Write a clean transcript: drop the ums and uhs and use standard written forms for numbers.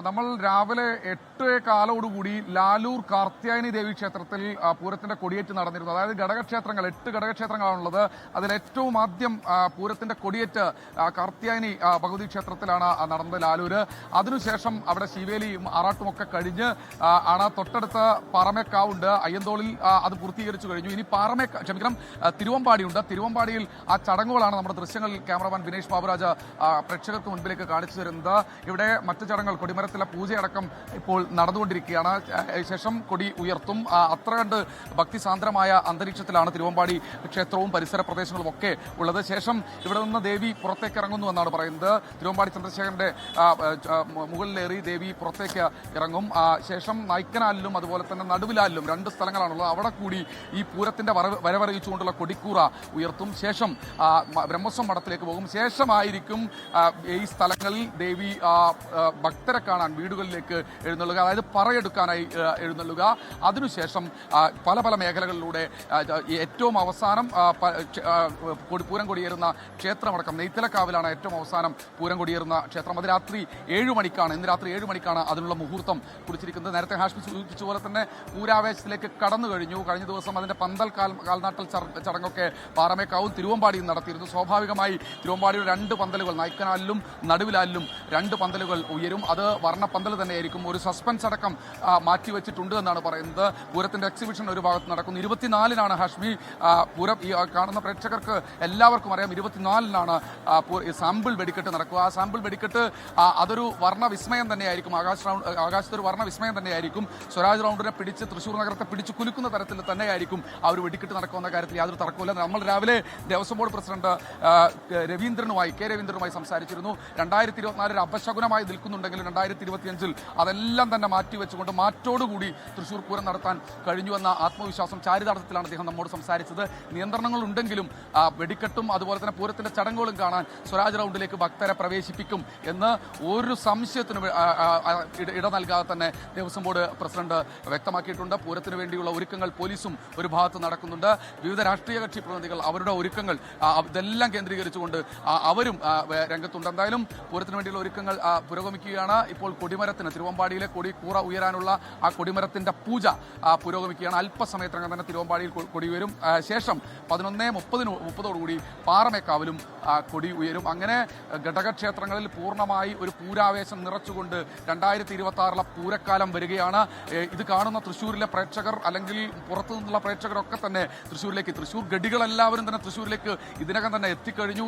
നമ്മൾ രാവിലെ 8:15 ലാലൂർ കാർത്യായനി ദേവി ക്ഷേത്രത്തിൽ പൂരത്തിന്റെ കൊടിയേറ്റ് നടന്നിരുന്നു. അതായത് ഘടകക്ഷേത്രങ്ങൾ 8 ഘടകക്ഷേത്രങ്ങളാണുള്ളത്. അതിൽ ഏറ്റവും ആദ്യം പൂരത്തിന്റെ കൊടിയേറ്റ് കാർത്യായനി ഭഗവതി ക്ഷേത്രത്തിലാണ് നടന്നത് ലാലൂര്. അതിനുശേഷം അവിടെ ശിവേലിയും ആറാട്ടും ഒക്കെ കഴിഞ്ഞ് ആണ് തൊട്ടടുത്ത് പാറമേക്കാവുണ്ട്. അയ്യന്തോളിൽ അത് പൂർത്തീകരിച്ചു കഴിഞ്ഞു. ഇനി തിരുവമ്പാടിയുണ്ട്. തിരുവമ്പാടിയിൽ ആ ചടങ്ങുകളാണ് നമ്മുടെ ദൃശ്യങ്ങളിൽ ക്യാമറമാൻ വിനേഷ് ബാബുരാജ് പ്രേക്ഷകർക്ക് മുൻപിലേക്ക് കാണിച്ചു തരുന്നത്. ഇവിടെ മറ്റു ചടങ്ങുകൾ കൊടിമരത്തിലെ പൂജയടക്കം ഇപ്പോൾ നടന്നുകൊണ്ടിരിക്കുകയാണ്. ശേഷം കൊടി ഉയർത്തും. അത്ര കണ്ട് ഭക്തിസാന്ദ്രമായ അന്തരീക്ഷത്തിലാണ് തിരുവമ്പാടി ക്ഷേത്രവും പരിസര പ്രദേശങ്ങളും ഒക്കെ ഉള്ളത്. ശേഷം ഇവിടെ നിന്ന് ദേവി പുറത്തേക്ക് ഇറങ്ങുന്നു എന്നാണ് പറയുന്നത്. തിരുവമ്പാടി ചന്ദ്രശേഖരന്റെ മുകളിലേറി ദേവി പുറത്തേക്ക് ഇറങ്ങും. ശേഷം നായ്ക്കനാലിലും അതുപോലെ തന്നെ നടുവിലാലിലും 2 സ്ഥലങ്ങളാണുള്ളത്. അവിടെ കൂടി ഈ പൂരത്തിന്റെ വരവറിയിച്ചുകൊണ്ടുള്ള കൊടിക്കൂറ ഉയർത്തും. ശേഷം ബ്രഹ്മസ്വം മഠത്തിലേക്ക് പോകും. ശേഷമായിരിക്കും ഈ സ്ഥലങ്ങളിൽ ദേവി ഭക്തരെ കാണാൻ വീടുകളിലേക്ക് എഴുന്നള്ളുക, അതായത് പറയെടുക്കാനായി എഴുന്നള്ളുക. അതിനുശേഷം പല പല മേഖലകളിലൂടെ ഏറ്റവും അവസാനം പൂരം കൊടിയേറുന്ന ക്ഷേത്രമടക്കം നെയ്ത്തലക്കാവിലാണ് ഏറ്റവും അവസാനം പൂരം കൊടിയേറുന്ന ക്ഷേത്രം. അത് രാത്രി 7 മണിക്കാണ്. ഇന്ന് രാത്രി 7 മണിക്കാണ് അതിനുള്ള മുഹൂർത്തം കുറിച്ചിരിക്കുന്നത്. നേരത്തെ ഹാഷ്മി സൂചിപ്പിച്ച പോലെ തന്നെ പൂരാവേശത്തിലേക്ക് കടന്നു കഴിഞ്ഞു. കഴിഞ്ഞ ദിവസം അതിന്റെ പന്തൽ കാൽനാട്ടൽ ചടങ്ങൊക്കെ പാറമേക്കാവും തിരുവമ്പാടിയും നടത്തിയിരുന്നു. സ്വാഭാവികമായി തിരുവമ്പാടിയുടെ 2 പന്തലുകൾ നായ്ക്കനാലിലും നടുവിലാലിലും 2 പന്തലുകൾ ഉയരും. അത് വർണ്ണപ്പന്തൽ തന്നെയായിരിക്കും. ഒരു സസ്പെൻസ് അടക്കം മാറ്റിവെച്ചിട്ടുണ്ട് എന്നാണ് പറയുന്നത്. പൂരത്തിന്റെ എക്സിബിഷൻ ഒരു ഭാഗത്ത് നടക്കുന്നു. 24-നാണ് ഹാഷ്മി പൂരം. ഈ കാണുന്ന പ്രേക്ഷകർക്ക് എല്ലാവർക്കും അറിയാം 24-നാണ് സാമ്പിൾ വെടിക്കെട്ട് നടക്കുക. ആ സാമ്പിൾ വെടിക്കെട്ട് അതൊരു വർണ്ണ വിസ്മയം തന്നെയായിരിക്കും. ആകാശത്ത് ഒരു വർണ്ണ വിസ്മയം തന്നെയായിരിക്കും. സ്വരാജ് റൗണ്ടിനെ പിടിച്ച് തൃശ്ശൂർ നഗരത്തെ പിടിച്ച് കുലുക്കുന്ന തരത്തിൽ തന്നെയായിരിക്കും ആ ഒരു വെടിക്കെട്ട് നടക്കുന്ന കാര്യത്തിൽ യാതൊരു തർക്കമില്ല. നമ്മൾ രാവിലെ ദേവസ്വം ബോർഡ് പ്രസിഡന്റ് കെ രവീന്ദ്രനുമായി സംസാരിച്ചിരുന്നു. 2024 അപശകുനമായി നിൽക്കുന്നുണ്ടെങ്കിലും 2025 അതെല്ലാം തന്നെ മാറ്റിവെച്ചുകൊണ്ട് മാറ്റോടുകൂടി തൃശ്ശൂർ പൂരം നടത്താൻ കഴിഞ്ഞുവെന്ന ആത്മവിശ്വാസം ചാരിതാർത്ഥത്തിലാണ് അദ്ദേഹം നമ്മോട് സംസാരിച്ചത്. നിയന്ത്രണങ്ങൾ ഉണ്ടെങ്കിലും വെടിക്കെട്ടും അതുപോലെ തന്നെ പൂരത്തിന്റെ ചടങ്ങുകളും കാണാൻ സ്വരാജ് റൗണ്ടിലേക്ക് ഭക്തരെ പ്രവേശിപ്പിക്കും എന്ന് ഒരു സംശയത്തിനും ഇട നൽകാതെ തന്നെ ദേവസ്വം ബോർഡ് പ്രസിഡന്റ് വ്യക്തമാക്കിയിട്ടുണ്ട്. പൂരത്തിന് വേണ്ടിയുള്ള ഒരുക്കങ്ങൾ പോലീസും ഒരു ഭാഗത്ത് നടക്കുന്നുണ്ട്. വിവിധ രാഷ്ട്രീയ കക്ഷി പ്രതിനിധികൾ അവരുടെ ഒരുക്കങ്ങൾ ഇതെല്ലാം കേന്ദ്രീകരിച്ചുകൊണ്ട് അവരും രംഗത്തുണ്ട്. എന്തായാലും പൂരത്തിന് വേണ്ടിയുള്ള ഒരുക്കങ്ങൾ പുരോഗമിക്കുകയാണ്. ഇപ്പോൾ കൊടിമരത്തിന് തിരുവമ്പാടിയിലെ കൊടിക്കൂറ ഉയരാനുള്ള ആ കൊടിമരത്തിന്റെ പൂജ പുരോഗമിക്കുകയാണ്. അല്പസമയത്തിനകം തന്നെ തിരുവമ്പാടിയിൽ കൊടി ഉയരും. ശേഷം 11:30 പാറമേക്കാവിലും കൊടി ഉയരും. അങ്ങനെ ഘടകക്ഷേത്രങ്ങളിൽ പൂർണ്ണമായി ഒരു പൂരാവേശം നിറച്ചുകൊണ്ട് 2026 പൂരക്കാലം വരികയാണ്. ഇത് കാണുന്ന തൃശ്ശൂരിലെ പ്രേക്ഷകർ അല്ലെങ്കിൽ പുറത്തു നിന്നുള്ള പ്രേക്ഷകരൊക്കെ തന്നെ തൃശ്ശൂർ ഗഡികളെല്ലാവരും തന്നെ തൃശ്ശൂരിലേക്ക് ഇതിനകം തന്നെ എത്തിക്കഴിഞ്ഞു.